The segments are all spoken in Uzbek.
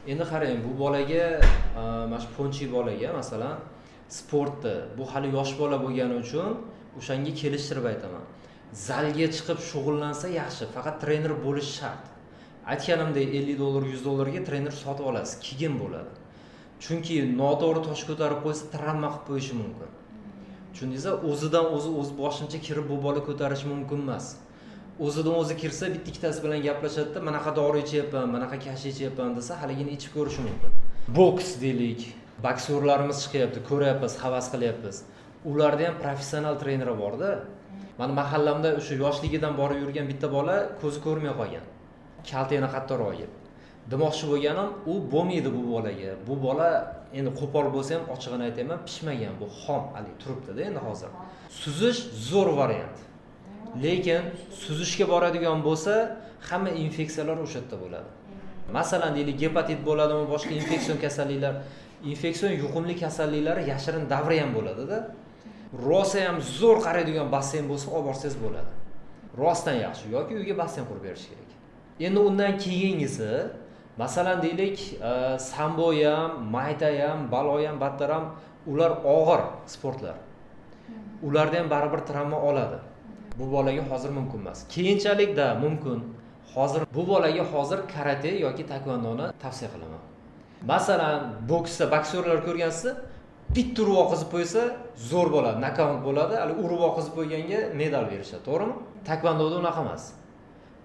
Endi qarang, bu bolaga mana shu Ponchi bolaga masalan sportni bu hali yosh bola bo'lgani uchun o'shanga kelishtirib aytaman. Zalga chiqib shug'ullansa yaxshi, faqat trener bo'lish shart. Aytganimdek $50, $100 ga trener sotib olasiz, keyin bo'ladi. Chunki noto'g'ri tosh ko'tarib qo'ysa travma qilib qo'yishi mumkin. Tushundingizmi? O'zidan o'zi boshimcha kirib bu bola ko'tarish mumkin emas. O'zidan o'zi kirsa bitta ikkitasi bilan gaplashadi-da, manaqa dori ichyapman, manaqa kash ichyapman desa, haligini ichib ko'rishi mumkin. Boks deylik, boksyorlarimiz chiqyapti, ko'ryapmiz, havas qilyapmiz. Ularda ham professional trener borda. Mana mahallamda o'sha yoshligidan borib yurgan bitta bola ko'zi ko'rmay qolgan. Kaltani qattiqroq yeb. Demoqchi bo'lganim, u bo'lmaydi bu bolaga. Bu bola endi qo'pol bo'lsa ham ochig'ini aytaman, pishmagan, bu xom, hali turibdi-da endi hozir. Suzish zo'r variant. Lekin suzishga boradigan bo'lsa, hamma infeksiyalar o'sha yerda bo'ladi. Masalan, deylik, gepatit bo'ladimi, boshqa infeksion kasalliklar, infeksion yuqumli kasalliklari yashirin davri ham bo'ladi-da. Rosa ham zo'r qaraydigan basseyn bo'lsa, olib borsangiz bo'ladi. Rostdan yaxshi yoki uyga basseyn qurib berish kerak. Endi undan keyingisi, masalan, deylik, sambo ham, mayta ham, balo ham, battar ham ular og'ir sportlar. Ularda ham baribir travma oladi. Bu bolaga hozir mumkin emas. Keyinchalik da mumkin. Hozir bu bolaga hozir karate yoki taekvondoni tavsiya qilaman. Masalan, boksda boksyorlar ko'rgansiz, bitta urib oqizib qo'ysa zo'r bo'ladi, nokaut bo'ladi. Hali urib oqizib qo'yganga medal berishadi, to'g'rimi? Taekvondoda unaqa emas.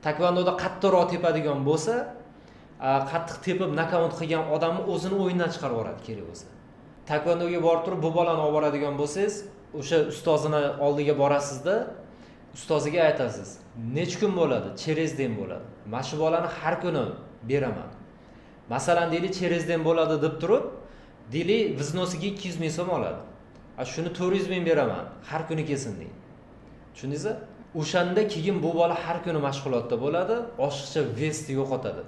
Taekvondoda qattiqroq tepadigan bo'lsa, qattiq tepib nokaut qilgan odamni o'zini o'yindan chiqarib yuboradi kerak bo'lsa. Taekvondoga borib turib bu bolani olib boradigan bo'lsangiz, o'sha ustozini oldiga borasizda, ustoziga aytasiz, "Nech kun bo'ladi? Через день bo'ladi. Mana shu bolani har kuni beraman." Masalan, deylik, через день bo'ladi deb turib, deylik, vznosiga 200 ming so'm oladi. Shuni 400 ming beraman, har kuni kelsin deng. Tushundingizmi? O'shanda keyin bu bola har kuni mashg'ulotda bo'ladi, oshiqcha vestni yo'qotadi.